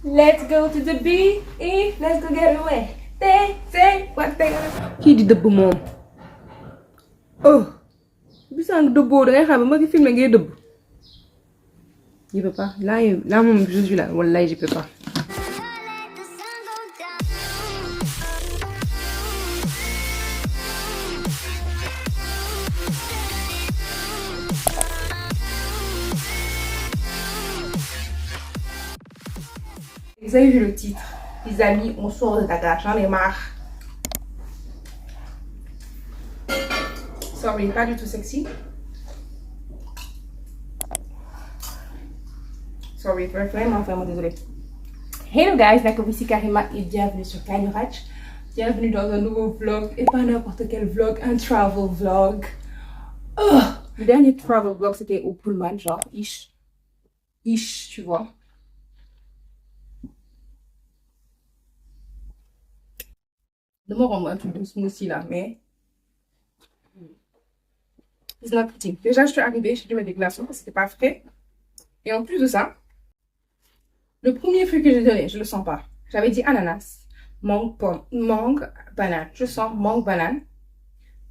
Let's go to the beach, let's go get away. They say what they gonna. Kii di dëbb moom. Oh. Bisang dëbboo da ngay xam ma ngi filmé ngay dëbb. Je peux pas. Là moom je suis là. Wallahi je peux pas. Vous avez vu le titre? Les amis, on sort de Dakar, j'en ai marre. Sorry, pas du tout sexy. Sorry, vraiment désolée. Hello guys, d'accord, ici Karima et bienvenue sur Kanyurach. Bienvenue dans un nouveau vlog, et pas n'importe quel vlog, un travel vlog. Oh, le dernier travel vlog c'était au Pullman, genre, ish, tu vois. De me rendre un truc de smoothie là, mais it's not pretty. Déjà, je suis arrivée, j'ai dû mettre des glaçons parce que c'était pas frais. Et en plus de ça, le premier fruit que j'ai donné, je le sens pas. J'avais dit ananas, mangue, pomme, mangue, banane. Je sens mangue, banane,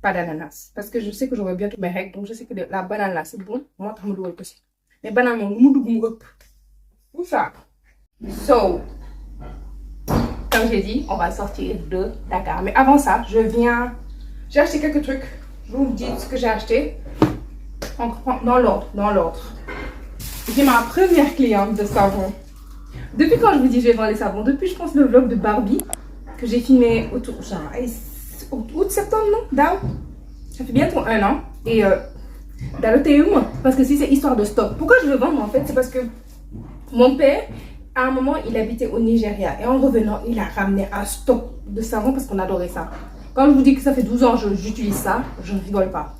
pas d'ananas. Parce que je sais que j'aurai bientôt mes règles, donc je sais que la banane là, c'est bon. Moi, je vais aussi. Mais banane, où ça? So, comme j'ai dit, on va sortir de Dakar. Mais avant ça, j'ai acheté quelques trucs. Je vous dis ce que j'ai acheté. Dans l'ordre. J'ai ma première cliente de savon. Depuis quand je vous dis je vais vendre les savons? Depuis, je pense, le vlog de Barbie que j'ai filmé autour, genre, août, septembre, non? Dao. Ça fait bientôt 1 an. Et dans le TU, parce que si c'est histoire de stock. Pourquoi je veux vendre en fait? C'est parce que mon père, à un moment, il habitait au Nigeria. Et en revenant, il a ramené un stock de savon parce qu'on adorait ça. Quand je vous dis que ça fait 12 ans que j'utilise ça, je ne rigole pas.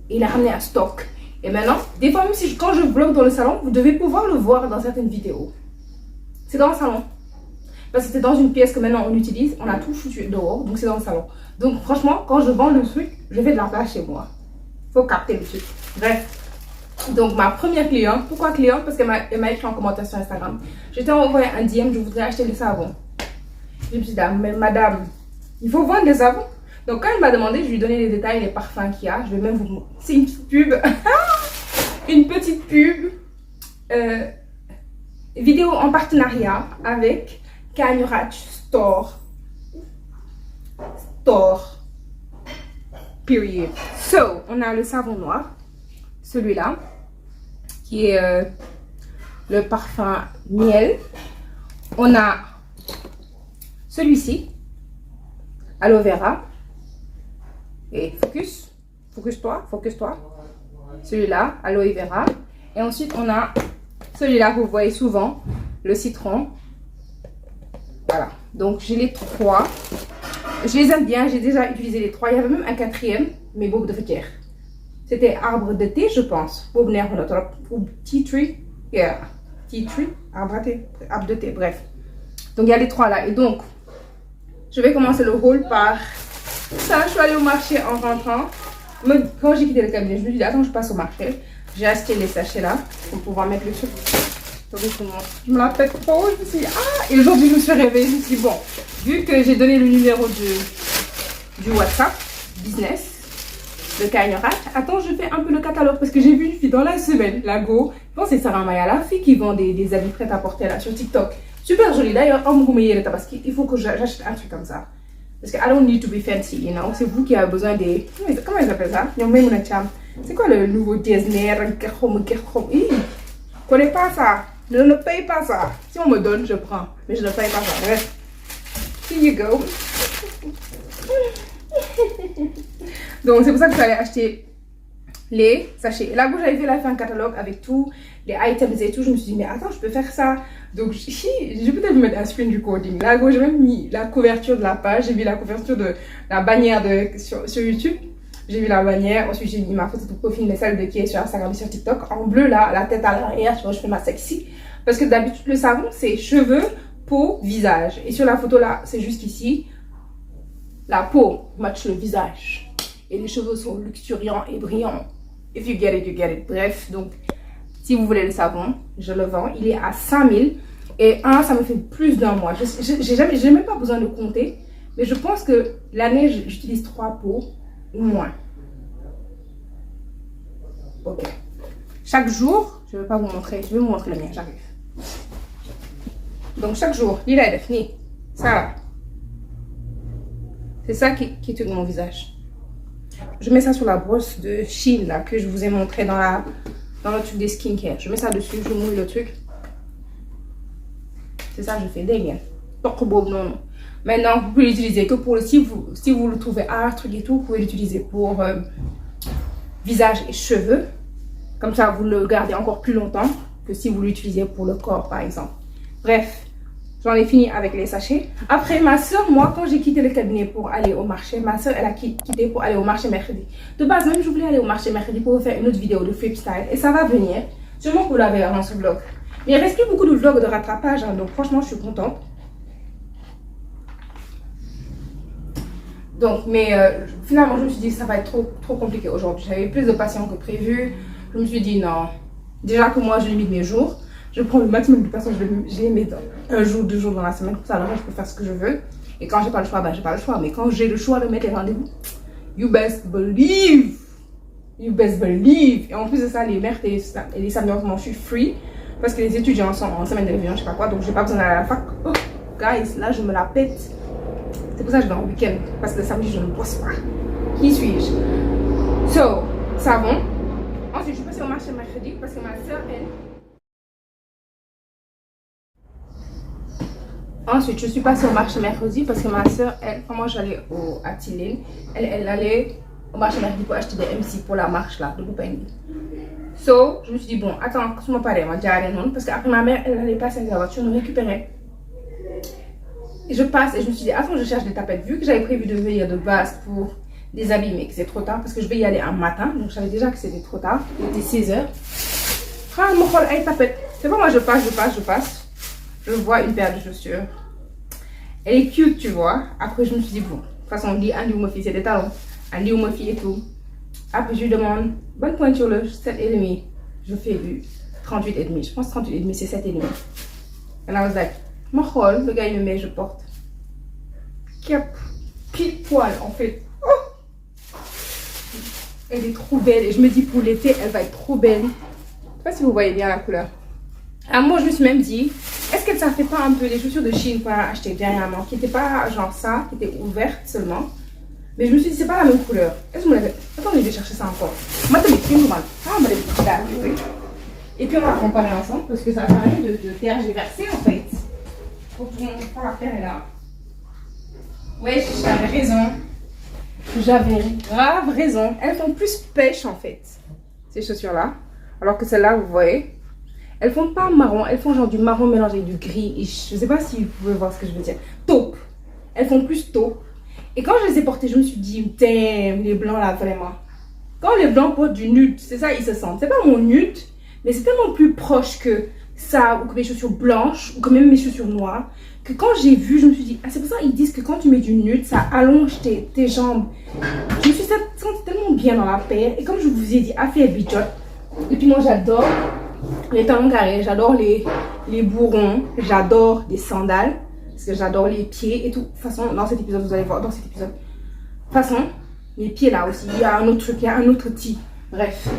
Il a ramené un stock. Et maintenant, des fois, même si quand je vlog dans le salon, vous devez pouvoir le voir dans certaines vidéos. C'est dans le salon. Parce que c'est dans une pièce que maintenant on utilise. On a tout foutu dehors. Donc c'est dans le salon. Donc franchement, quand je vends le truc, je fais de la place chez moi. Faut capter le truc. Bref. Donc ma première cliente. Pourquoi cliente? Parce qu'elle m'a écrit en commentaire sur Instagram. Je t'ai envoyé un DM. Je voudrais acheter le savon. Je me suis dit, mais madame, il faut vendre des savons. Donc quand elle m'a demandé, je lui ai donné les détails, les parfums qu'il y a. Je vais même vous... C'est une pub. Une petite pub. Vidéo en partenariat avec Kanyurach Store. Period. So, on a le savon noir. Celui-là. Qui est le parfum miel. On a celui-ci. Aloe vera. Et focus-toi. Celui-là, aloe vera. Et ensuite, on a celui-là que vous voyez souvent, le citron. Voilà. Donc, j'ai les 3. Je les aime bien. J'ai déjà utilisé les 3. Il y avait même un 4e, mais beaucoup de fêtière. C'était arbre de thé, je pense. Ou tea tree. Yeah. Tea tree. Arbre de thé. Bref. Donc, il y a les 3 là. Et donc, je vais commencer le haul par ça. Je suis allée au marché en rentrant. Quand j'ai quitté le cabinet, je me suis dit, attends, je passe au marché. J'ai acheté les sachets là pour pouvoir mettre le truc. Je me la pète trop. Je me suis dit, et aujourd'hui, je me suis réveillée. Je me suis dit, bon, vu que j'ai donné le numéro du WhatsApp business de Kanyurach, attends, je fais un peu le catalogue parce que j'ai vu une fille dans la semaine, la Go. Je pense que c'est Sarah Maya, la fille qui vend des habits prêts à porter là sur TikTok. Super jolie. D'ailleurs, parce qu'il faut que j'achète un truc comme ça. Parce que I don't need to be fancy, you know. C'est vous qui avez besoin des... Comment ils appellent ça? C'est quoi le nouveau Disney? Je connais pas ça. Je ne paye pas ça. Si on me donne, je prends. Mais je ne paye pas ça. Bref. Here you go. Donc, c'est pour ça que j'allais acheter les sachets. Là où j'avais fait un catalogue avec tous les items et tout, je me suis dit, mais attends, je peux faire ça. Donc, je vais peut-être mettre un screen recording. Là où j'ai même mis la couverture de la page, j'ai mis la couverture de la bannière sur YouTube. J'ai mis la bannière, ensuite j'ai mis ma photo de profil, mais celle de qui est sur Instagram et sur TikTok. En bleu, là, la tête à l'arrière, tu vois, je fais ma sexy. Parce que d'habitude, le savon, c'est cheveux, peau, visage. Et sur la photo, là, c'est juste ici. La peau match le visage. Et les cheveux sont luxuriants et brillants. If you get it, you get it. Bref, donc, si vous voulez le savon, je le vends. Il est à 5000. Et ça me fait plus d'un mois. J'ai même pas besoin de compter. Mais je pense que l'année, j'utilise 3 pots ou moins. Ok. Chaque jour, je ne vais pas vous montrer. Je vais vous montrer le mien. J'arrive. Donc chaque jour, il est défini. Ça. C'est ça qui tue mon visage. Je mets ça sur la brosse de Shein là, que je vous ai montré dans le truc des skincare. Je mets ça dessus, je mouille le truc. C'est ça que je fais. Dégage. Non. Maintenant, vous pouvez l'utiliser que pour si vous le trouvez truc et tout, vous pouvez l'utiliser pour visage et cheveux. Comme ça, vous le gardez encore plus longtemps que si vous l'utilisez pour le corps, par exemple. Bref, j'en ai fini avec les sachets. Après, ma soeur, moi, quand j'ai quitté le cabinet pour aller au marché, ma soeur, elle a quitté pour aller au marché mercredi. De base, même, je voulais aller au marché mercredi pour vous faire une autre vidéo de flip style. Et ça va venir. Sûrement que vous l'avez avant ce vlog. Mais il reste plus beaucoup de vlogs de rattrapage. Hein, donc, franchement, je suis contente. Donc, mais finalement, je me suis dit ça va être trop compliqué aujourd'hui. J'avais plus de patients que prévu. Je me suis dit non. Déjà que moi, je limite mes jours. Je prends le maximum de patients, je les mets un jour, 2 jours dans la semaine. Comme ça, alors je peux faire ce que je veux. Et quand j'ai pas le choix, ben j'ai pas le choix. Mais quand j'ai le choix de mettre les rendez-vous, you best believe. You best believe. Et en plus de ça, les mercredis et les samedis, je suis free. Parce que les étudiants sont en semaine de révision, je sais pas quoi. Donc, j'ai pas besoin d'aller à la fac. Oh, guys, là, je me la pète. C'est pour ça que je vais en week-end. Parce que le samedi, je ne bosse pas. Qui suis-je? So, savon. Ensuite, je suis passée au marché mercredi parce que ma soeur, elle... Ensuite, je suis passée au marché mercredi parce que ma soeur, elle, quand moi j'allais à Tilène, elle allait au marché mercredi pour acheter des MC pour la marche là, de Boupengi. So, je me suis dit, bon, attends, que je me parle, moi, parce qu'après ma mère, elle allait passer avec la voiture, nous récupérer. Et je passe et je me suis dit, attends, je cherche des tapettes. Vu que j'avais prévu de venir de base pour des habits, mais que c'est trop tard parce que je vais y aller un matin. Donc, je savais déjà que c'était trop tard. Il était 6 h. Ah, mon rôle, elle tapette. C'est pas moi, je passe. Je vois une paire de chaussures. Elle est cute, tu vois. Après, je me suis dit, bon, de toute façon, on dit, Andy ou ma fille, c'est des talons. Andy ou ma fille et tout. Après, je lui demande, bonne pointure, le 7,5. Je fais du 38,5. Je pense 38,5, c'est 7,5. And I was like, mon rôle, le gars il me met, je porte. Cap, pile poil en fait. Oh, elle est trop belle et je me dis pour l'été, elle va être trop belle. Je sais pas si vous voyez bien la couleur. Alors moi je me suis même dit, est-ce que ça fait pas un peu les chaussures de Shein qu'on a acheté dernièrement, qui n'étaient pas genre ça, qui étaient ouvertes seulement. Mais je me suis dit, c'est pas la même couleur. Est-ce que vous l'avez... Attendez, je vais chercher ça encore. Moi, t'as mis une grande. Ah, on va les faire. Et puis on va comparer ensemble parce que ça permet de tergiverser en fait. Faut pas la faire là. Ouais, j'avais raison. J'avais grave raison. Elles font plus pêche en fait, ces chaussures-là. Alors que celles-là, vous voyez, elles font pas marron. Elles font genre du marron mélangé avec du gris. Et je sais pas si vous pouvez voir ce que je veux dire. Taupe. Elles font plus taupe. Et quand je les ai portées, je me suis dit, damn, les blancs là, vraiment. Quand les blancs portent du nude, c'est ça, ils se sentent. C'est pas mon nude, mais c'est tellement plus proche que ça, ou que mes chaussures blanches, ou que même mes chaussures noires, que quand j'ai vu, je me suis dit, ah, c'est pour ça qu'ils disent que quand tu mets du nude, ça allonge tes jambes. Je me suis sentie tellement bien dans la paire. Et comme je vous ai dit, affaire bijotte. Et puis moi, j'adore les talons carrés, j'adore les bourrons, j'adore les sandales. Parce que j'adore les pieds et tout. De toute façon, dans cet épisode, vous allez voir, dans cet épisode. De toute façon, les pieds là aussi, il y a un autre truc, il y a un autre type. Bref.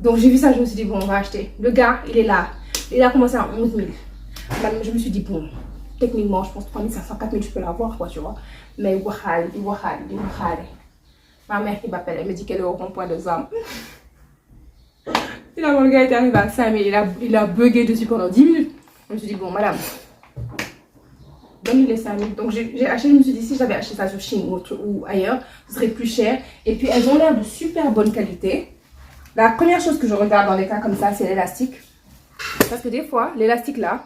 Donc j'ai vu ça, je me suis dit, bon, on va acheter. Le gars, il est là. Il a commencé à 11 000. Je me suis dit, bon, techniquement, je pense 3 500, 4 000, je peux l'avoir, quoi, tu vois. Mais wahal. Ma mère qui m'appelle, elle me dit qu'elle est au rond-point de Zam. Finalement, le gars est arrivé à 5 000, il a bugué dessus pendant 10 minutes. Je me suis dit, bon, madame. Donne les 5 000. Donc j'ai acheté, je me suis dit si j'avais acheté ça sur Shein ou ailleurs, ce serait plus cher. Et puis elles ont l'air de super bonne qualité. La première chose que je regarde dans les cas comme ça, c'est l'élastique. Parce que des fois, l'élastique là,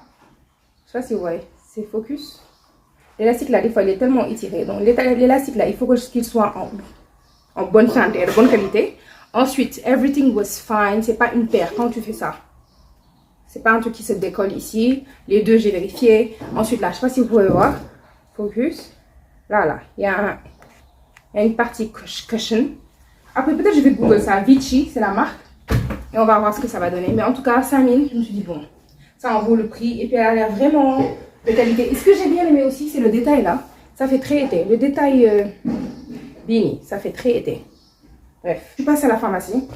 je sais pas si vous voyez, c'est focus. L'élastique là, des fois, il est tellement étiré. Donc l'élastique là, il faut qu'il soit en bonne santé, de bonne qualité. Ensuite, everything was fine. C'est pas une paire quand tu fais ça. C'est pas un truc qui se décolle ici. Les deux, j'ai vérifié. Ensuite, là, je sais pas si vous pouvez voir. Focus. Là. Il y a une partie cushion. Après, peut-être je vais Google ça. Vichy, c'est la marque. Et on va voir ce que ça va donner. Mais en tout cas, 5 000, je me suis dit, bon, ça en vaut le prix. Et puis elle a l'air vraiment de qualité. Et ce que j'ai bien aimé aussi, c'est le détail là. Ça fait très été. Le détail Bini, ça fait très été. Bref, je passe à la pharmacie.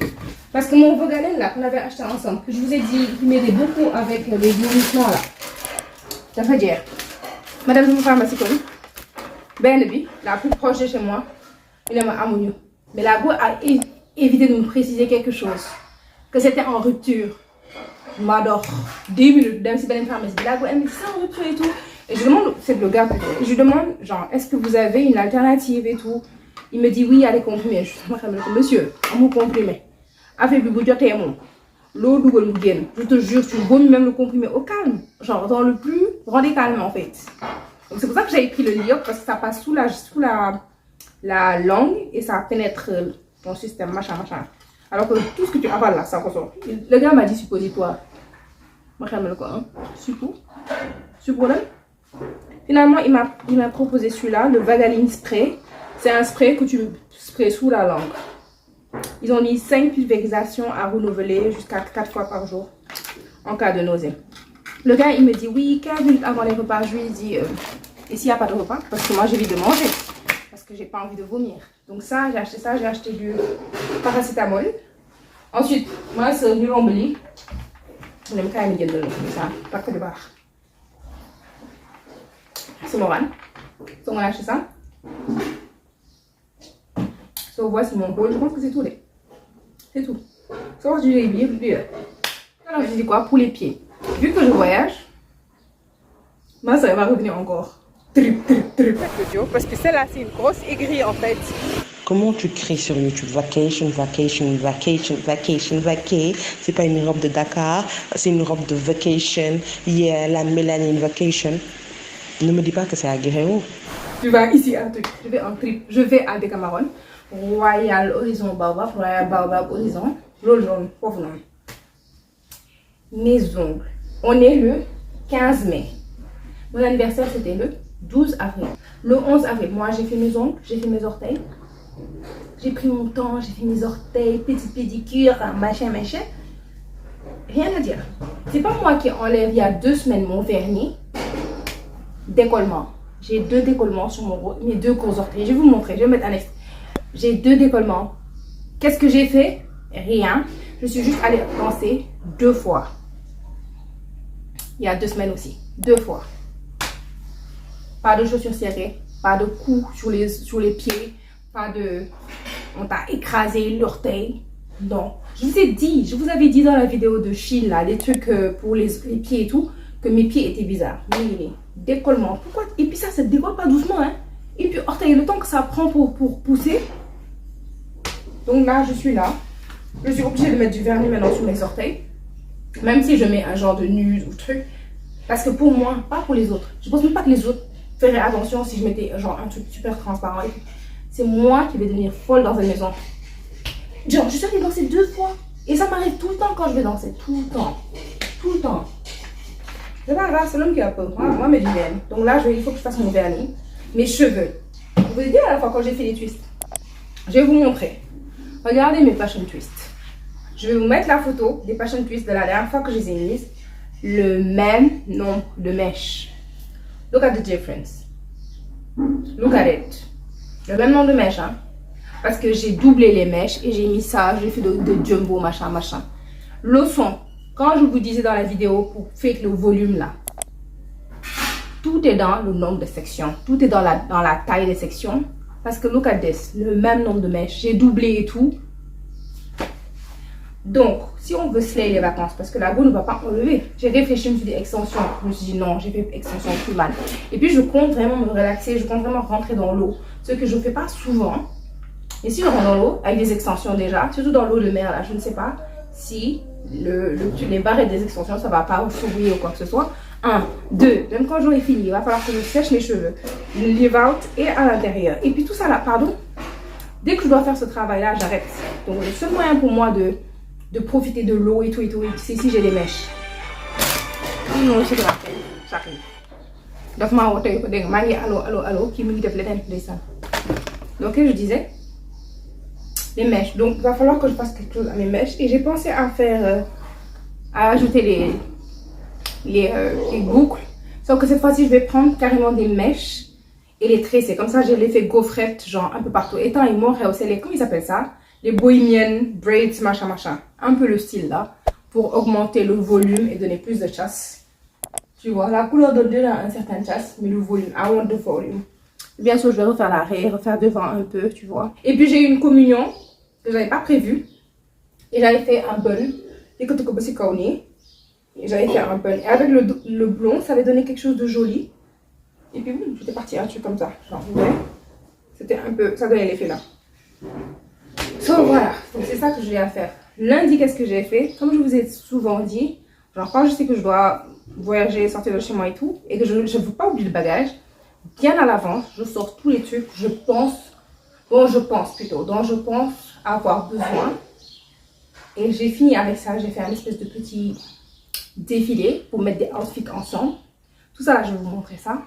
Parce que mon Vogalène là, qu'on avait acheté ensemble, que je vous ai dit, il m'aidait beaucoup avec les vieillissements là. Ça veut dire, madame de mon pharmacie, ben la plus proche de chez moi, il est à Amounio. Mais la go a évité de me préciser quelque chose. Que c'était en rupture. Je m'adore. 10 minutes, même si ben une pharmacie. La go, elle me dit c'est en rupture et tout. Et je demande, c'est le gars plutôt. Et je lui demande, genre, est-ce que vous avez une alternative et tout? Il me dit oui, il y a des comprimés. Je dis, monsieur, on vous comprimé. Avec le budget et mon. L'eau double gaine. Je te jure, tu vomis même le comprimé au calme. Genre, dans le plus radicalement en fait. Donc c'est pour ça que j'avais pris le Liop parce que ça passe sous la langue et ça pénètre ton système, machin. Alors que tout ce que tu avales là, ça ressort. Le gars m'a dit suppositoire. Moi, je quoi, hein? Suppo là. Finalement, il m'a proposé celui-là, le Vagaline Spray. C'est un spray que tu sprays sous la langue. Ils ont mis 5 pulvérisations à renouveler jusqu'à 4 fois par jour en cas de nausée. Le gars, il me dit oui, 15 minutes avant les repas. Je lui dis, et s'il n'y a pas de repas? Parce que moi, j'ai envie de manger. Parce que j'ai pas envie de vomir. Donc ça, j'ai acheté du paracétamol. Ensuite, moi, c'est du Rombeli. On aime quand même bien de ça, pas que de barre. C'est Moran. Donc on a acheté ça. So, voici mon bol. Je pense que c'est tout. C'est tout. Ça, je dis, alors je dis quoi? Pour les pieds. Vu que je voyage, ma soeur va revenir encore. Trip. Parce que celle-là, c'est une grosse aigrie en fait. Comment tu crées sur YouTube vacation? C'est pas une robe de Dakar, c'est une robe de vacation. Yeah, la mélanine vacation. Ne me dis pas que c'est agréable. Tu vas ici à un truc. Je vais en trip. Je vais à Decameron. Royal Horizon Baobab. Royal Baobab Horizon. L'autre jaune. Pauvre nom. Mes ongles. On est le 15 mai. Mon anniversaire, c'était le 12 avril. Le 11 avril, moi, j'ai fait mes ongles, j'ai fait mes orteils. J'ai pris mon temps, j'ai fait mes orteils, petite pédicure, machin. Rien à dire. C'est pas moi qui enlève il y a 2 semaines mon vernis. Décollement. J'ai 2 décollements sur mes 2 gros orteils. Je vais vous montrer, je vais mettre un extrait. J'ai 2 décollements. Qu'est-ce que j'ai fait? Rien. Je suis juste allée danser 2 fois. Il y a 2 semaines aussi. 2 fois. Pas de chaussures serrées, pas de coups sur les pieds, pas de... On t'a écrasé l'orteil. Non. Je vous avais dit dans la vidéo de Chine, là, les trucs pour les pieds et tout, que mes pieds étaient bizarres. Mais décollement. Pourquoi? Et puis ça se décolle pas doucement, hein. Et puis orteil, le temps que ça prend pour pousser. Donc là, je suis là. Je suis obligée de mettre du vernis maintenant sur mes orteils. Même si je mets un genre de nude ou truc. Parce que pour moi, pas pour les autres. Je pense même pas que les autres feraient attention si je mettais genre un truc super transparent. C'est moi qui vais devenir folle dans cette maison. Genre, je suis allée danser 2 fois. Et ça m'arrive tout le temps quand je vais danser. Tout le temps. C'est pas grave, c'est l'homme qui a peur. Moi, mes vilaines. Donc là, il faut que je fasse mon vernis. Mes cheveux. Je vous ai dit à la fois quand j'ai fait les twists. Je vais vous montrer. Regardez mes passion twists. Je vais vous mettre la photo des passion twists de la dernière fois que je les ai mises. Le même nombre de mèches. Look at the difference. Look at it. Le même nombre de mèches, hein. Parce que j'ai doublé les mèches et j'ai mis ça, j'ai fait de jumbo, machin. Le son, quand je vous disais dans la vidéo pour faire le volume là, tout est dans le nombre de sections. Tout est dans la taille des sections. Parce que look at this, le même nombre de mèches. J'ai doublé et tout. Donc, si on veut slay les vacances, parce que la go ne va pas enlever. J'ai réfléchi, je me suis dit extension. Je me suis dit non, j'ai fait extension plus mal. Et puis, je compte vraiment me relaxer. Je compte vraiment rentrer dans l'eau. Ce que je ne fais pas souvent. Et si je rentre dans l'eau, avec des extensions déjà, surtout dans l'eau de mer, là, je ne sais pas si les barrettes des extensions, ça ne va pas s'ouvrir ou quoi que ce soit. 1, 2, même quand j'aurai fini, il va falloir que je sèche mes cheveux. Le leave out et à l'intérieur. Et puis tout ça là, pardon. Dès que je dois faire ce travail-là, j'arrête. Donc, le seul moyen pour moi de profiter de l'eau et tout, c'est si j'ai des mèches. Non, c'est grave. Ça arrive. Donc, je disais, les mèches. Donc, il va falloir que je fasse quelque chose à mes mèches. Et j'ai pensé à faire, à ajouter les boucles. Sauf que cette fois-ci, je vais prendre carrément des mèches et les tresser. Comme ça, j'ai l'effet gaufrette, genre un peu partout. Étant ils m'ont rehaussé les, comment ils appellent ça? Les bohemian braids, machin, machin. Un peu le style là, pour augmenter le volume et donner plus de chasse. Tu vois, la couleur donne déjà un certain chasse, mais le volume, I want the volume. Bien sûr, je vais refaire l'arrière, refaire devant un peu, tu vois. Et puis, j'ai eu une communion que je n'avais pas prévue. Et j'avais fait un bun. Et j'avais fait un bun. Et avec le blond, ça avait donné quelque chose de joli. Et puis, oui, j'étais partie un truc comme ça. Genre, vous voyez, c'était un peu, ça donnait l'effet là. So, voilà. Donc, c'est ça que j'ai à faire. Lundi, qu'est-ce que j'ai fait? Comme je vous ai souvent dit, genre, quand je sais que je dois voyager, sortir de chez moi et tout, et que je ne veux pas oublier le bagage, bien à l'avance, je sors tous les trucs, dont je pense avoir besoin. Et j'ai fini avec ça, j'ai fait un espèce de petit défilé pour mettre des outfits ensemble. Tout ça là, je vais vous montrer ça.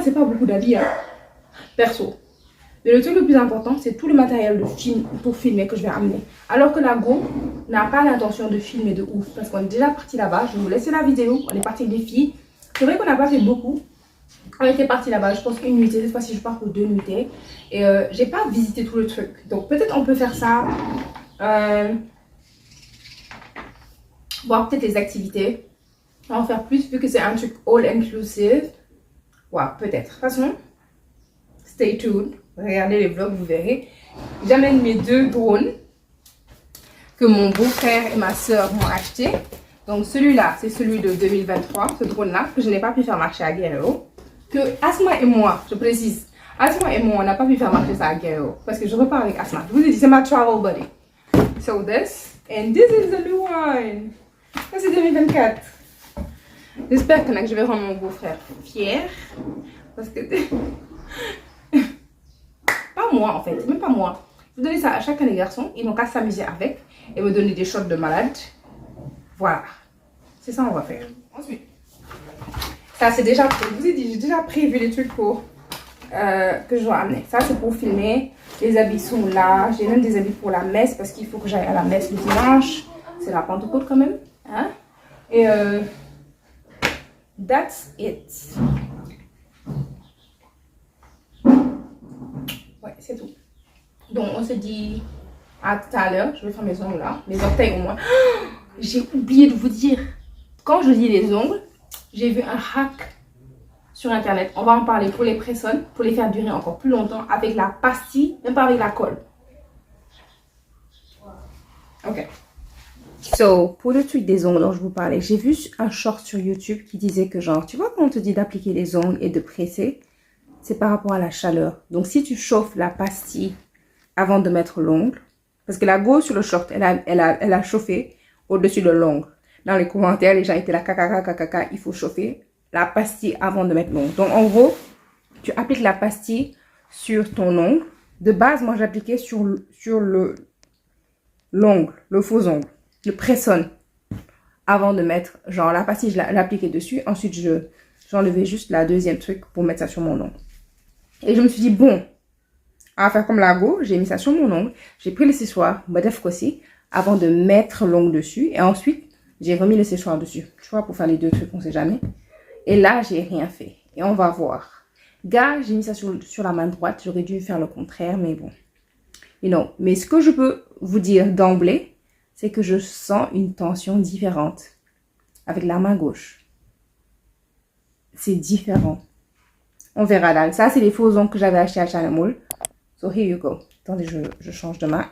C'est pas beaucoup d'habits, hein, perso. Mais le truc le plus important, c'est tout le matériel de film pour filmer que je vais amener. Alors que la Go n'a pas l'intention de filmer de ouf. Parce qu'on est déjà parti là-bas. Je vais vous laisser la vidéo. On est parti avec les filles. C'est vrai qu'on n'a pas fait beaucoup. On était parti là-bas. Je pense qu'une nuitée. Cette fois-ci, je pars pour 2 nuitées. Et j'ai pas visité tout le truc. Donc peut-être on peut faire ça. Voir peut-être les activités. On va en faire plus vu que c'est un truc all inclusive. Ouais, peut-être. De toute façon, stay tuned. Regardez les vlogs, vous verrez. J'amène mes 2 drones que mon beau-frère et ma soeur m'ont acheté. Donc celui-là, c'est celui de 2023, ce drone-là, que je n'ai pas pu faire marcher à Guerrero. Que Asma et moi, je précise, Asma et moi, on n'a pas pu faire marcher ça à Guerrero. Parce que je repars avec Asma. Je vous ai dit, c'est ma travel buddy. So this, and this is the new one. Ça, c'est 2024. J'espère que je vais rendre mon beau-frère fier. Parce que... pas moi en fait, même pas moi. Je vous donne ça à chacun des garçons. Ils n'ont qu'à s'amuser avec. Et me donner des shots de malade. Voilà. C'est ça on va faire. Ensuite. Ça c'est déjà prévu. Je vous ai dit, j'ai déjà prévu les trucs pour, que je dois amener. Ça c'est pour filmer. Les habits sont là. J'ai même des habits pour la messe. Parce qu'il faut que j'aille à la messe le dimanche. C'est la Pentecôte quand même. Hein? Et that's it. Ouais, c'est tout. Donc, on se dit à tout à l'heure. Je vais faire mes ongles là. Mes orteils au moins. J'ai oublié de vous dire. Quand je dis les ongles, j'ai vu un hack sur internet. On va en parler pour les pressons, pour les faire durer encore plus longtemps avec la pastille, même pas avec la colle. Ok. So, pour le truc des ongles dont je vous parlais, j'ai vu un short sur YouTube qui disait que genre, tu vois quand on te dit d'appliquer les ongles et de presser, c'est par rapport à la chaleur. Donc, si tu chauffes la pastille avant de mettre l'ongle, parce que la go sur le short, elle a chauffé au-dessus de l'ongle. Dans les commentaires, les gens étaient là, caca, il faut chauffer la pastille avant de mettre l'ongle. Donc, en gros, tu appliques la pastille sur ton ongle. De base, moi, j'appliquais sur l'ongle, le faux ongle. Le press-on avant de mettre, genre la pastille, je l'appliquais dessus. Ensuite, j'enlevais juste la deuxième truc pour mettre ça sur mon ongle. Et je me suis dit, bon, on va faire comme la go. J'ai mis ça sur mon ongle. J'ai pris le séchoir, badef aussi, avant de mettre l'ongle dessus. Et ensuite, j'ai remis le séchoir dessus. Tu vois, pour faire les deux trucs, on sait jamais. Et là, j'ai rien fait. Et on va voir. Gars, j'ai mis ça sur la main droite. J'aurais dû faire le contraire, mais bon. non. Mais ce que je peux vous dire d'emblée, c'est que je sens une tension différente avec la main gauche. C'est différent. On verra là. Ça, c'est les faux ongles que j'avais achetés à China Mall. So, here you go. Attendez, je change de main.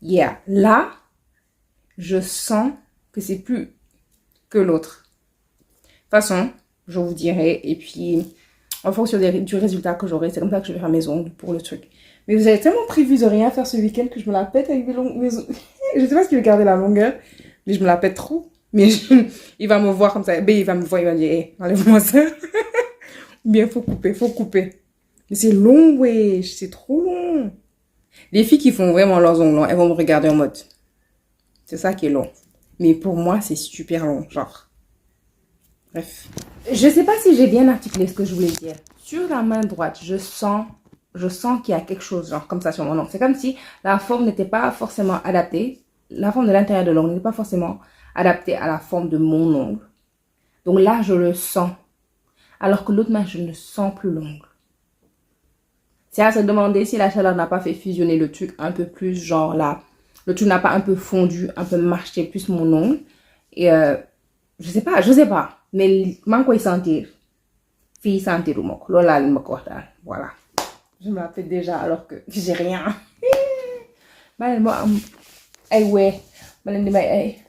Yeah. Là, je sens que c'est plus que l'autre. De toute façon, je vous dirai. Et puis, en fonction du résultat que j'aurai, c'est comme ça que je vais faire mes ongles pour le truc. Mais vous avez tellement prévu de rien faire ce week-end que je me la pète avec mes ongles. Je sais pas si je vais garder la longueur, mais je me la pète trop. Mais il va me voir comme ça. Ben, il va me voir, il va me dire, hey, enlève-moi ça. Ou bien, faut couper. Mais c'est long, wesh. C'est trop long. Les filles qui font vraiment leurs ongles longs, elles vont me regarder en mode. C'est ça qui est long. Mais pour moi, c'est super long, genre. Bref. Je sais pas si j'ai bien articulé ce que je voulais dire. Sur la main droite, je sens qu'il y a quelque chose, genre, comme ça sur mon ongle. C'est comme si la forme n'était pas forcément adaptée. La forme de l'intérieur de l'ongle n'était pas forcément adaptée à la forme de mon ongle. Donc là, je le sens. Alors que l'autre main, je ne sens plus l'ongle. C'est à se demander si la chaleur n'a pas fait fusionner le truc un peu plus, genre là. Le truc n'a pas un peu fondu, un peu marché plus mon ongle. Et je sais pas. Mais man koy sentir. Fille sentir ou mok. Lola li mok wax dal. Voilà. Je me rappelle déjà alors que j'ai rien. Ma mo am ay wé. Ma len di may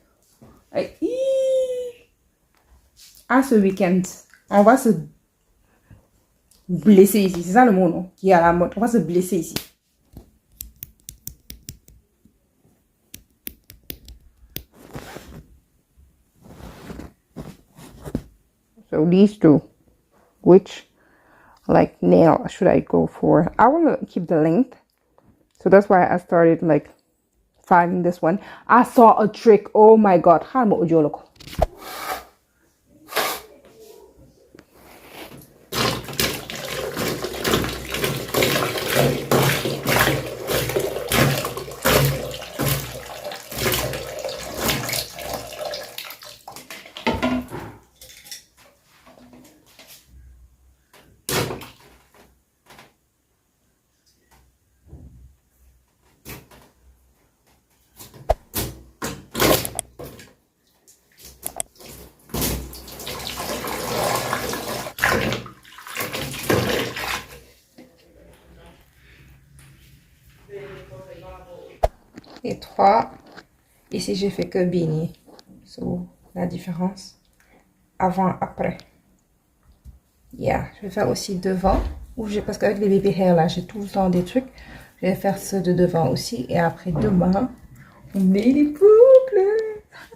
ay à ce week-end, on va se blesser ici. C'est ça le mot, non? Qui est à la mode. On va se blesser ici. So these two, which like nail should I go for? I want to keep the length. So that's why I started like finding this one. I saw a trick. Oh my God. Et 3. Ici, j'ai fait que beanie. So, la différence. Avant, après. Yeah. Je vais faire aussi devant. Parce qu'avec les baby hair, là, j'ai tout le temps des trucs. Je vais faire ceux de devant aussi. Et après, demain, on met les boucles.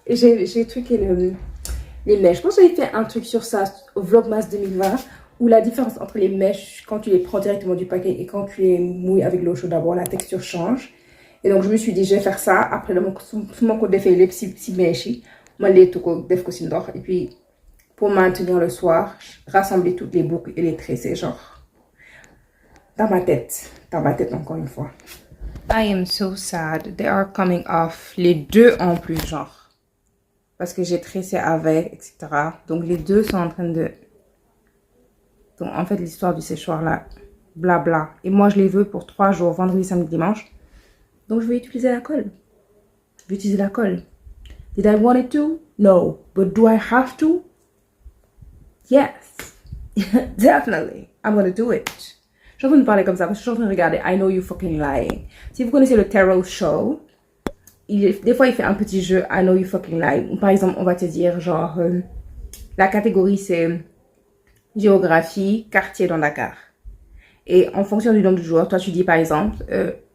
Et j'ai truqué les mèches. Je pense que j'avais fait un truc sur ça au Vlogmas 2020. Où la différence entre les mèches, quand tu les prends directement du paquet et quand tu les mouilles avec l'eau chaude d'abord, la texture change. Et donc, je me suis dit, je vais faire ça. Après, mon côté fait les petits mèches. Je vais les tout def ko si ndox. Et puis, pour maintenir le soir, rassembler toutes les boucles et les tresser, genre, dans ma tête encore une fois. I am so sad. They are coming off. Les deux en plus, genre. Parce que j'ai tressé avec, etc. Donc, les deux sont en train de... Donc, en fait, l'histoire du séchoir là, blabla. Et moi, je les veux pour 3 jours, vendredi, samedi, dimanche. Donc, je vais utiliser la colle. Did I want it to? No. But do I have to? Yes. Definitely. I'm gonna do it. Je suis en train de parler comme ça parce que je suis en train de regarder I Know You Fucking Lying. Si vous connaissez le Terrell Show, des fois, il fait un petit jeu I Know You Fucking Lying. Par exemple, on va te dire genre, la catégorie c'est géographie, quartier dans Dakar. Et en fonction du nombre de joueurs, toi tu dis par exemple,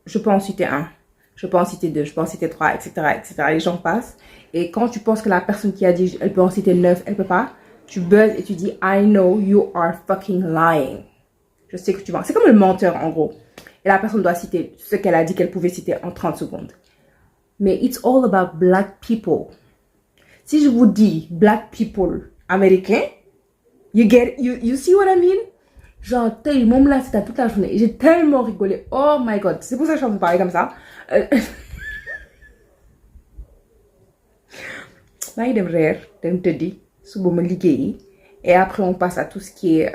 je peux en citer 1. Je peux en citer 2, je peux en citer 3, etc., etc. Les gens passent. Et quand tu penses que la personne qui a dit, elle peut en citer 9, elle peut pas, tu buzzes et tu dis, I know you are fucking lying. Je sais que tu mens. C'est comme le menteur, en gros. Et la personne doit citer ce qu'elle a dit qu'elle pouvait citer en 30 secondes. Mais it's all about black people. Si je vous dis black people américains, you see what I mean? Genre, mon là, c'était toute la journée. J'ai tellement rigolé. Oh my God. C'est pour ça que je vais vous parler comme ça. maa ngi dem reer dem tëddi suba ma liggéeyi et après on passe à tout ce qui est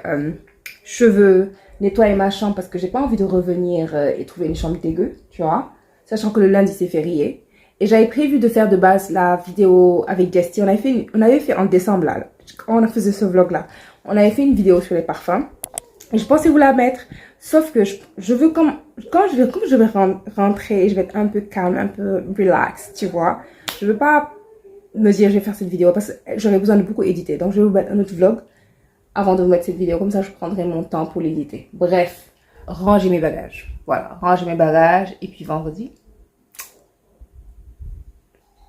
cheveux, nettoyer ma chambre parce que j'ai pas envie de revenir et trouver une chambre dégueu, tu vois. Sachant que le lundi, c'est férié. Et j'avais prévu de faire de base la vidéo avec Jesty. On avait fait en décembre, là, quand on faisait ce vlog-là. On avait fait une vidéo sur les parfums. Et je pensais vous la mettre. Sauf que je veux comme je vais rentrer, je vais être un peu calme, un peu relax, tu vois. Je veux pas me dire je vais faire cette vidéo parce que j'aurais besoin de beaucoup éditer. Donc je vais vous mettre un autre vlog avant de vous mettre cette vidéo. Comme ça, je prendrai mon temps pour l'éditer. Bref, ranger mes bagages. Voilà, ranger mes bagages. Et puis vendredi.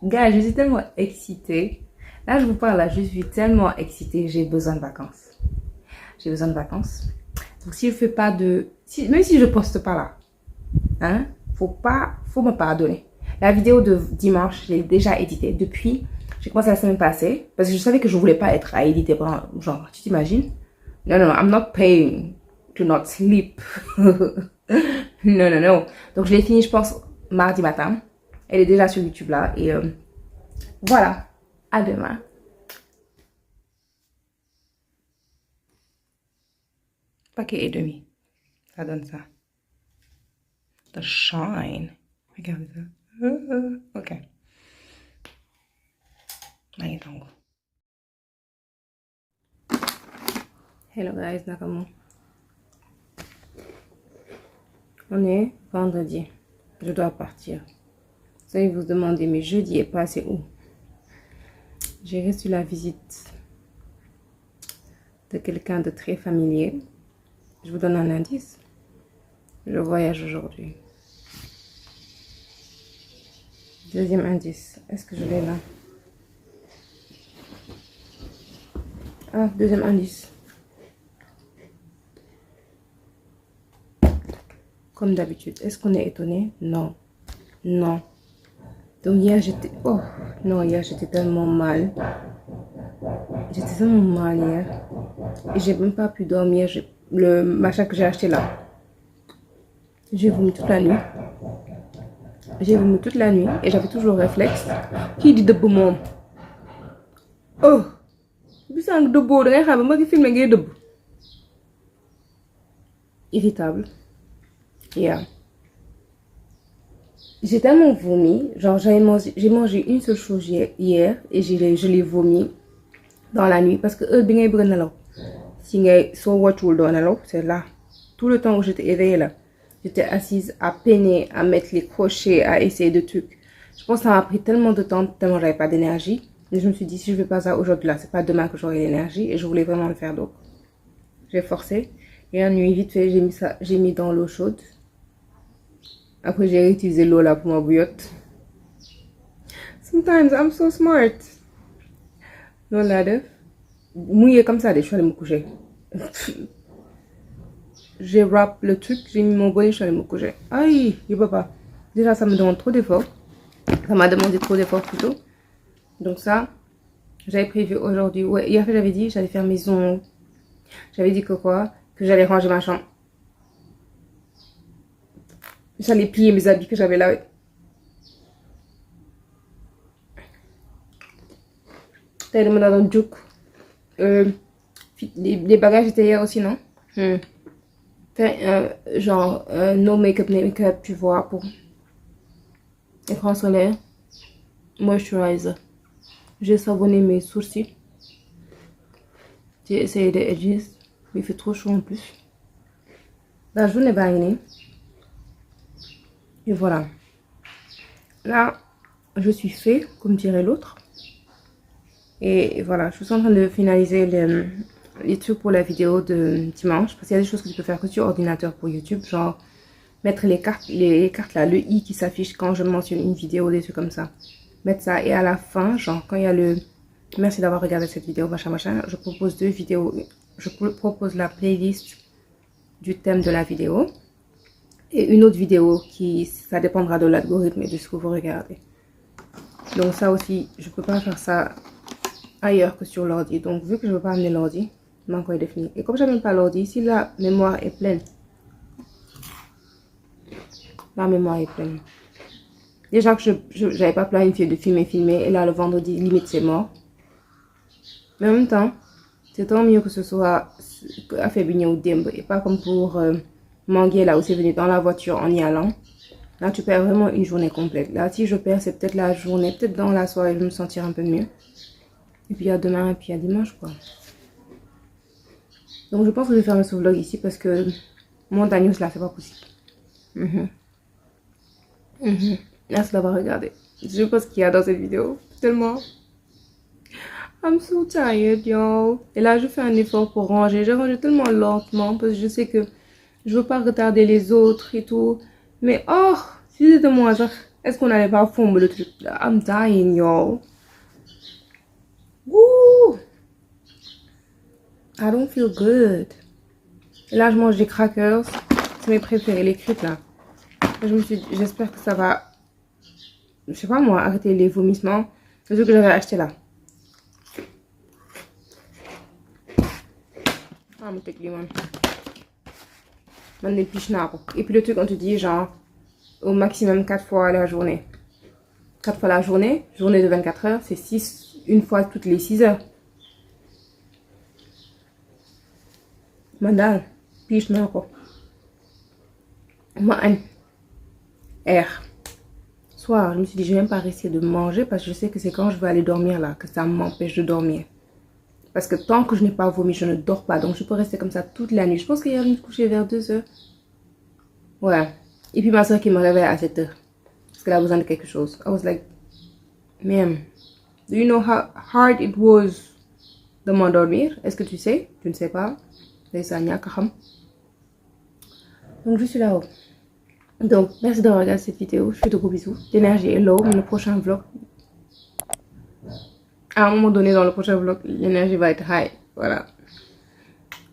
Gars, je suis tellement excitée. Là, je vous parle, là, je suis tellement excitée. J'ai besoin de vacances. J'ai besoin de vacances. Donc, si je fais pas de... même si je poste pas là, hein, faut me pardonner. La vidéo de dimanche, je l'ai déjà éditée depuis... J'ai commencé la semaine passée parce que je savais que je voulais pas être à éditer. Genre, tu t'imagines? Non, non, I'm not paying to not sleep. Non, non, non. Donc, je l'ai fini, je pense, mardi matin. Elle est déjà sur YouTube là. Et voilà. À demain. Paquet et demi. Ça donne ça. The shine. Regardez ça. Ok. Hello guys, nakamu. On est vendredi. Je dois partir. Vous allez vous demander, mais jeudi est passé où? J'ai reçu la visite de quelqu'un de très familier. Je vous donne un indice. Je voyage aujourd'hui. Deuxième indice. Est-ce que je l'ai là? Ah, deuxième indice. Comme d'habitude. Est-ce qu'on est étonné? Non. Non. Donc hier j'étais... Oh, non, hier j'étais tellement mal. J'étais tellement mal hier. Et j'ai même pas pu dormir. Le machin que j'ai acheté là. J'ai vomi toute la nuit. J'ai vomi toute la nuit. Et j'avais toujours le réflexe. Qui dit de bon? Oh! Irritable. Yeah. J'ai tellement vomi. Genre, j'ai mangé une seule chose hier et je l'ai vomi dans la nuit. Parce que c'est là. Tout le temps où j'étais éveillée là. J'étais assise à peiner, à mettre les crochets, à essayer de trucs. Je pense que ça m'a pris tellement de temps, tellement j'avais pas d'énergie. Et je me suis dit, si je ne fais pas ça aujourd'hui là, c'est pas demain que j'aurai l'énergie. Et je voulais vraiment le faire donc. J'ai forcé. Et la nuit, vite fait, j'ai mis dans l'eau chaude. Après, j'ai réutilisé l'eau là pour ma bouillotte. Sometimes, I'm so smart. Non, là, de. Mouillé comme ça, je suis allée me coucher. J'ai wrap le truc, j'ai mis mon bonnet, je suis allée me coucher. Aïe, je peux pas. Déjà, ça me demande trop d'efforts. Ça m'a demandé trop d'efforts plutôt. Donc ça, j'avais prévu aujourd'hui. Ouais, hier, j'avais dit, j'allais faire mes ongles. J'avais dit que quoi? Que j'allais ranger ma chambre. J'allais plier mes habits que j'avais là. T'as demandé dans le juk. Les bagages étaient hier aussi, non? Genre, no make-up, tu vois, pour écran solaire. Moisturizer. J'ai savonné mes sourcils. J'ai essayé des edges. Mais il fait trop chaud en plus. La journée va venir. Et voilà. Là, je suis fait, comme dirait l'autre. Et voilà, je suis en train de finaliser les trucs pour la vidéo de dimanche. Parce qu'il y a des choses que tu peux faire que sur ordinateur pour YouTube. Genre, mettre les cartes là, le i qui s'affiche quand je mentionne une vidéo, des trucs comme ça. Mettre ça. Et à la fin, genre, quand il y a le... Merci d'avoir regardé cette vidéo, machin, machin. Je propose 2 vidéos. Je propose la playlist du thème de la vidéo. Et une autre vidéo qui, ça dépendra de l'algorithme et de ce que vous regardez. Donc ça aussi, je peux pas faire ça ailleurs que sur l'ordi. Donc vu que je ne veux pas amener l'ordi, je m'en définir. Et comme je n'amène pas l'ordi, si la mémoire est pleine, la mémoire est pleine. Déjà que je n'avais pas planifié de filmer, et là le vendredi, limite c'est mort. Mais en même temps, c'est tant mieux que ce soit affaire bi ñëw démb et pas comme pour Mangué là où c'est venu dans la voiture en y allant. Là, tu perds vraiment une journée complète. Là, si je perds, c'est peut-être la journée, peut-être dans la soirée, je vais me sentir un peu mieux. Et puis il y a demain, et puis il y a dimanche, quoi. Donc je pense que je vais fermer ce vlog ici parce que montagneux là, c'est pas possible. Merci d'avoir regardé. Je sais pas ce qu'il y a dans cette vidéo. Tellement. I'm so tired, yo. Et là, je fais un effort pour ranger. Je range tellement lentement parce que je sais que je veux pas retarder les autres et tout. Mais oh, si c'était moi, est-ce qu'on n'allait pas fondre le truc? I'm dying, yo. Woo! I don't feel good. Et là, je mange des crackers. C'est mes préférés, les crips là. Et je me suis dit, j'espère que ça va, je sais pas moi, arrêter les vomissements. C'est ce que j'avais acheté là. Ah, mon truc limon. Et puis le truc, on te dit genre, au maximum 4 fois la journée. 4 fois la journée, journée de 24 heures, c'est 6, une fois toutes les 6 heures. Mandal, piche nako. Moi, un air. Soir, je me suis dit, je vais même pas risquer de manger parce que je sais que c'est quand je vais aller dormir là que ça m'empêche de dormir. Parce que tant que je n'ai pas vomi, je ne dors pas. Donc je peux rester comme ça toute la nuit. Je pense qu'hier, je me suis couchée vers 2 heures. Ouais. Et puis ma soeur qui me réveille à 7 heures. Parce qu'elle a besoin de quelque chose. I was like, man, do you know how hard it was de m'endormir? Est-ce que tu sais? Tu ne sais pas. Donc je suis là-haut. Donc merci d'avoir regardé cette vidéo. Je fais de gros bisous. L'énergie est low. Mais le prochain vlog, à un moment donné dans le prochain vlog, l'énergie va être high. Voilà.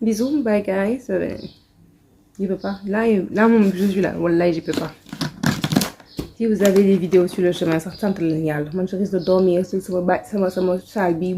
Bisous. Bye guys. Je peux pas. Là, je suis là. Wallah, je peux pas. Si vous avez des vidéos sur le chemin, ça tente le nial. Moi, je risque de dormir sur ma salle. Bi,